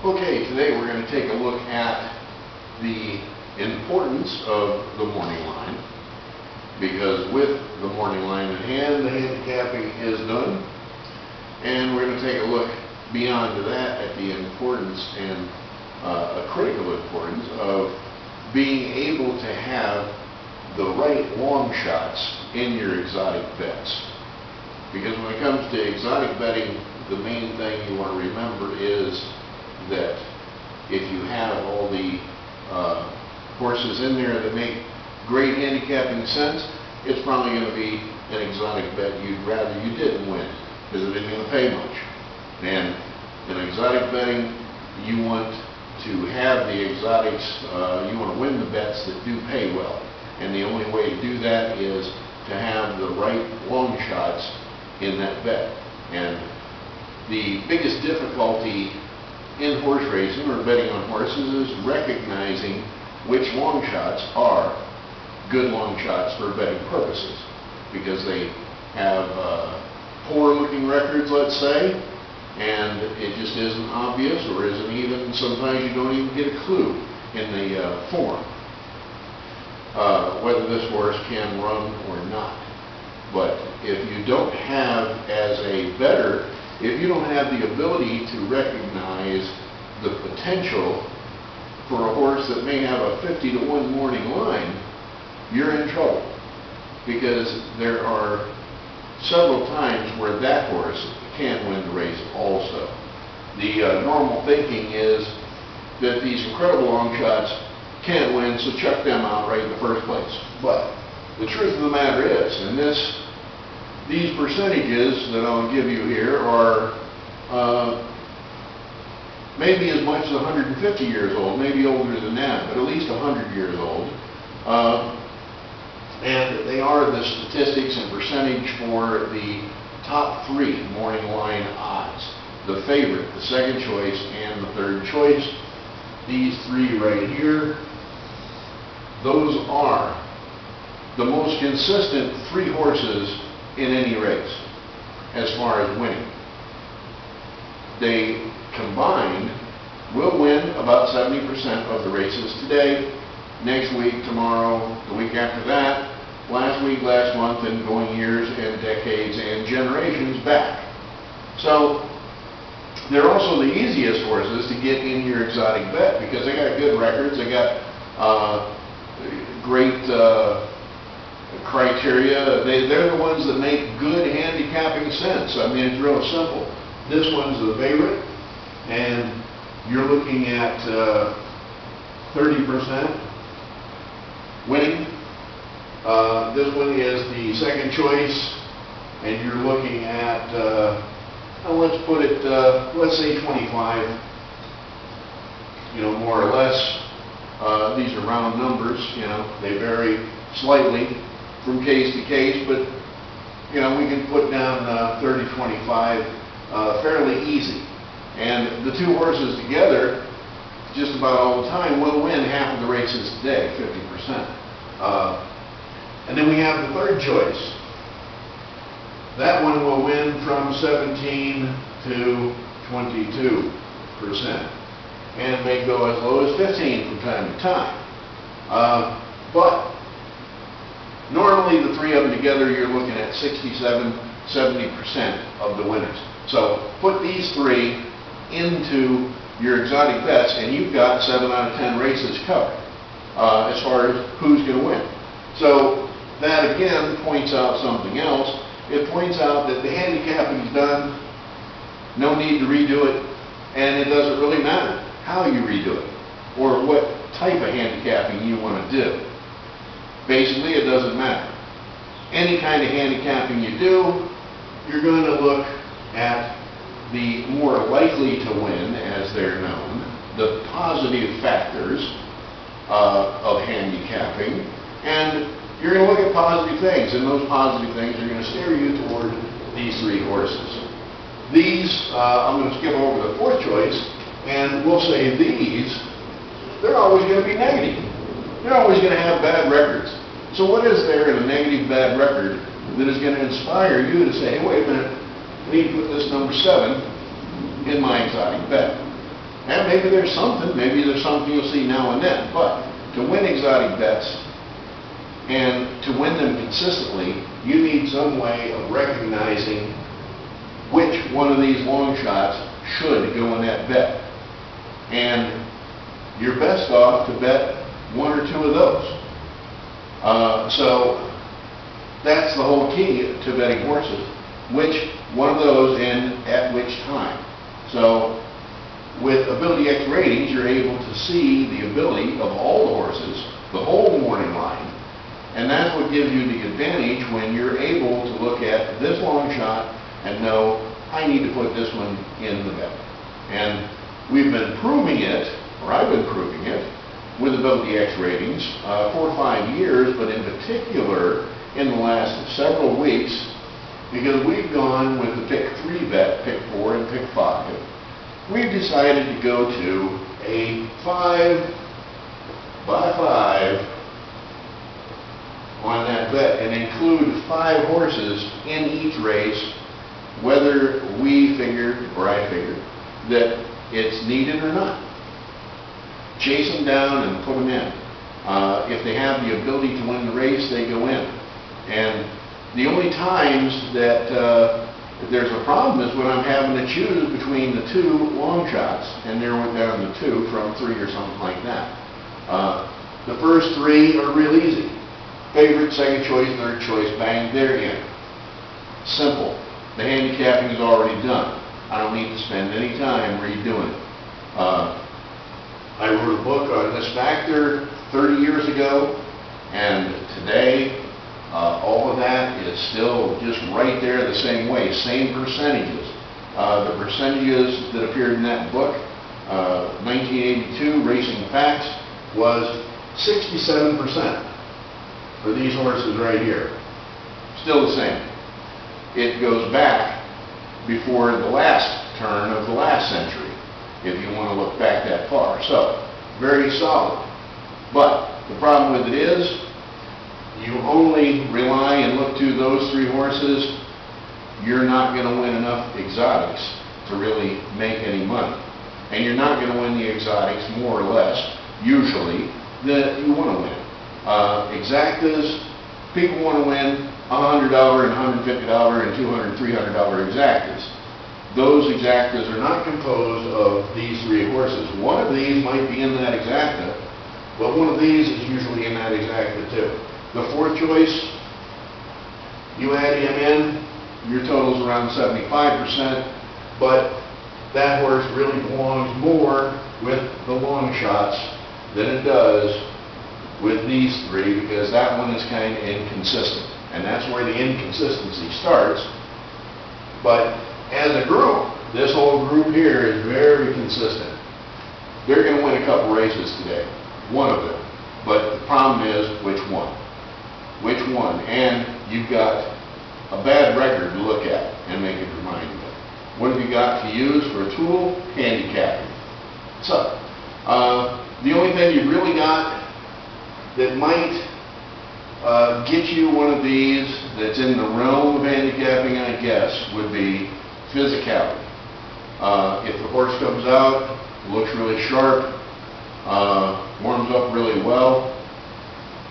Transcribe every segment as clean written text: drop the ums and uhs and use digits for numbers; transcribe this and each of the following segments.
Okay, today we're going to take a look at the importance of the morning line, because with the morning line in hand, the handicapping is done, and we're going to take a look beyond that at the importance and a critical importance of being able to have the right long shots in your exotic bets. Because when it comes to exotic betting, the main thing you want to remember is that if you have all the horses in there that make great handicapping sense, it's probably going to be an exotic bet you'd rather you didn't win, because it isn't going to pay much. And in exotic betting, you want to have the exotics, you want to win the bets that do pay well. And the only way to do that is to have the right long shots in that bet. And the biggest difficulty in horse racing or betting on horses is recognizing which long shots are good long shots for betting purposes, because they have poor looking records, let's say, and it just isn't obvious, or isn't even, sometimes you don't even get a clue in the form whether this horse can run or not. But if you don't have, as a bettor, if you don't have the ability to recognize the potential for a horse that may have a 50-to-1 morning line, you're in trouble, because there are several times where that horse can win the race also. The normal thinking is that these incredible long shots can't win, so chuck them out right in the first place. But the truth of the matter is, and these percentages that I'll give you here are maybe as much as 150 years old, maybe older than that, but at least 100 years old. And they are the statistics and percentage for the top 3 morning line odds. The favorite, the second choice, and the third choice. These 3 right here, those are the most consistent 3 horses in any race as far as winning. They combined will win about 70% of the races today, next week, tomorrow, the week after that, last week, last month, and going years and decades and generations back. So they're also the easiest horses to get in your exotic bet, because they got good records, they got great criteria. They're the ones that make good handicapping sense. I mean, it's real simple. This one's the favorite, and you're looking at 30% winning. This one is the second choice, and you're looking at, let's put it, let's say 25, more or less. These are round numbers, they vary slightly from case to case, but we can put down 30, 25 fairly easy. And the 2 horses together, just about all the time, will win half of the races today, 50%. And then we have the third choice. That one will win from 17 to 22%, and may go as low as 15 from time to time. But normally the 3 of them together, you're looking at 67, 70% of the winners. So put these 3 into your exotic bets, and you've got 7 out of 10 races covered as far as who's going to win. So that again points out something else. It points out that the handicapping is done, no need to redo it, and it doesn't really matter how you redo it or what type of handicapping you want to do. Basically, it doesn't matter. Any kind of handicapping you do, you're going to look at the more likely to win, as they're known, the positive factors of handicapping, and you're going to look at positive things, and those positive things are going to steer you toward these 3 horses. These, I'm going to skip over the 4th choice, and we'll say these, they're always going to be negative. They're always going to have bad records. So what is there in a negative bad record that is going to inspire you to say, hey, wait a minute, I need to put this number 7 in my exotic bet? And maybe there's something you'll see now and then, but to win exotic bets and to win them consistently, you need some way of recognizing which one of these long shots should go in that bet. And you're best off to bet one or two of those. So that's the whole key to betting horses, which one of those and at which time. So with AbilityX ratings, you're able to see the ability of all the horses, the whole morning line, and that's what gives you the advantage when you're able to look at this long shot and know, I need to put this one in the bet. And we've been proving it, or I've been proving it, with AbilityX ratings for 5 years, but in particular in the last several weeks, because we've gone with the pick 3 bet, pick 4, and pick 5. We've decided to go to a 5x5 on that bet and include 5 horses in each race, whether we figured, or I figured, that it's needed or not. Chase them down and put them in. If they have the ability to win the race, they go in. And the only times that there's a problem is when I'm having to choose between the 2 long shots and narrow it down to 2 from 3 or something like that. The first 3 are real easy. Favorite, second choice, third choice, bang, they're in. Simple. The handicapping is already done. I don't need to spend any time redoing it. I wrote a book on this factor 30 years ago, and today all of that is still just right there the same way, same percentages. The percentages that appeared in that book, 1982 Racing Facts, was 67% for these horses right here. Still the same. It goes back before the last turn of the last century, if you want to look back that far. So, very solid. But the problem with it is, you only rely and look to those 3 horses, you're not going to win enough exotics to really make any money. And you're not going to win the exotics, more or less, usually, that you want to win. Exactas, people want to win $100 and $150 and $200 and $300 exactas. Those exactas are not composed of these 3 horses. One of these might be in that exacta, but one of these is usually in that exacta too. The 4th choice, you add him in, your total's around 75%, but that horse really belongs more with the long shots than it does with these 3, because that one is kind of inconsistent. And that's where the inconsistency starts. But as a group, this whole group here is very consistent. They're going to win a couple races today, one of them. But the problem is, which one? Which one? And you've got a bad record to look at and make it remind you. What have you got to use for a tool? Handicapping. So, the only thing you've really got that might get you one of these that's in the realm of handicapping, I guess, would be physicality. If the horse comes out, looks really sharp, warms up really well,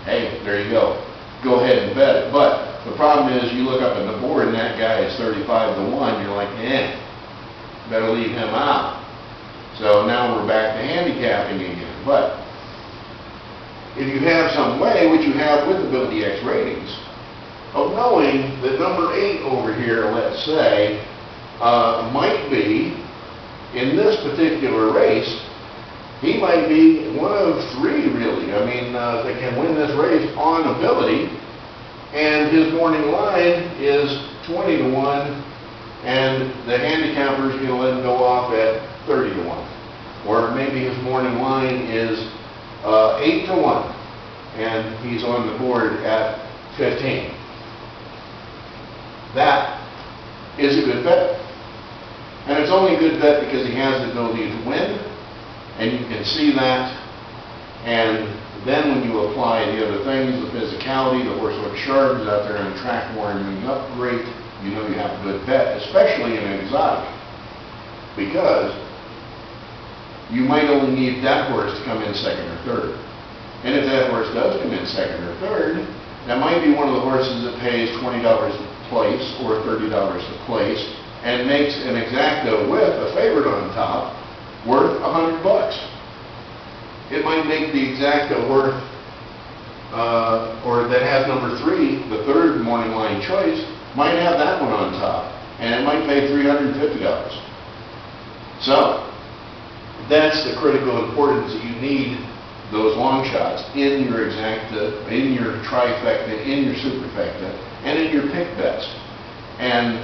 hey, there you go. Go ahead and bet it. But the problem is, you look up at the board and that guy is 35-1, you're like, better leave him out. So now we're back to handicapping again. But if you have some way, which you have with AbilityX ratings, of knowing that number 8 over here, let's say, might be, in this particular race, he might be one of 3 really. I mean, that can win this race on ability, and his morning line is 20-1, and the handicapper's going to let him go off at 30-1. Or maybe his morning line is 8-1, and he's on the board at 15. That is a good bet. And it's only a good bet because he has the ability to win, and you can see that. And then when you apply the other things, the physicality, the horse looks sharp, is out there on track warming up great, you know you have a good bet, especially in an exotic. Because you might only need that horse to come in second or third. And if that horse does come in second or third, that might be one of the horses that pays $20 a place or $30 a place and makes an exacta with a favorite on top worth $100. It might make the exacta worth, or that has number 3, the third morning line choice, might have that one on top, and it might pay $350. So, that's the critical importance that you need those long shots in your exacta, in your trifecta, in your superfecta, and in your pick bets. And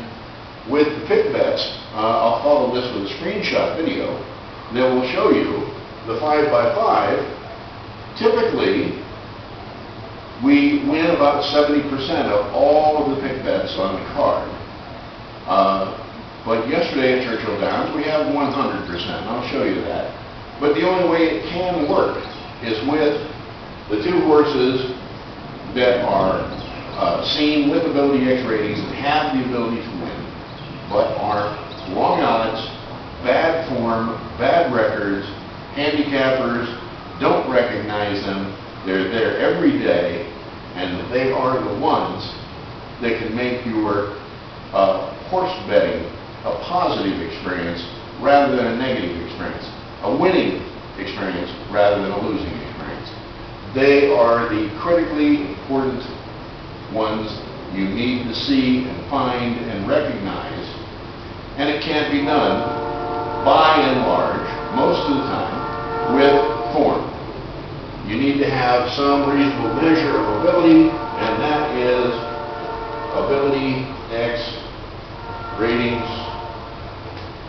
with the pick bets, I'll follow this with a screenshot video that will show you the 5x5. Typically, we win about 70% of all of the pick bets on the card. But yesterday at Churchill Downs, we have 100%. I'll show you that. But the only way it can work is with the 2 horses that are seen with Ability X ratings and have the ability to win, but are long odds, bad form, bad records, handicappers don't recognize them. They're there every day, and they are the ones that can make your horse betting a positive experience rather than a negative experience, a winning experience rather than a losing experience. They are the critically important ones you need to see and find and recognize, and it can't be done by and large, most of the time, with form. You need to have some reasonable measure of ability, and that is Ability X ratings.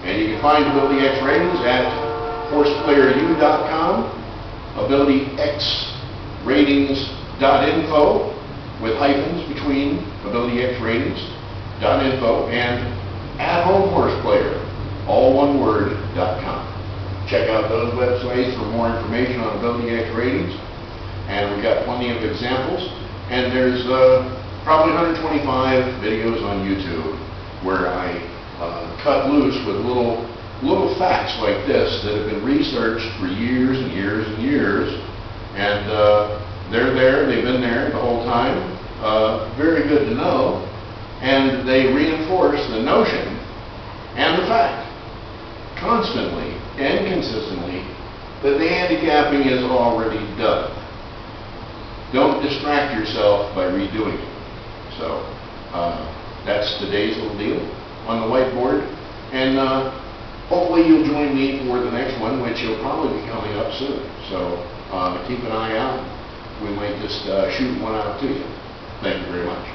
And you can find Ability X ratings at horseplayerU.com, AbilityXratings.info with hyphens between AbilityXratings.info and @HomeHorsePlayer, all one word.com. Check out those websites for more information on Ability X ratings, and we've got plenty of examples, and there's probably 125 videos on YouTube where I cut loose with little facts like this that have been researched for years and years and years, and they're there, they've been there the whole time, very good to know, and they reinforce the notion and the fact constantly and consistently that the handicapping is already done. Don't distract yourself by redoing it. So that's today's little deal on the whiteboard, and hopefully you'll join me for the next one, which will probably be coming up soon. So keep an eye out. We might just shoot one out to you. Thank you very much.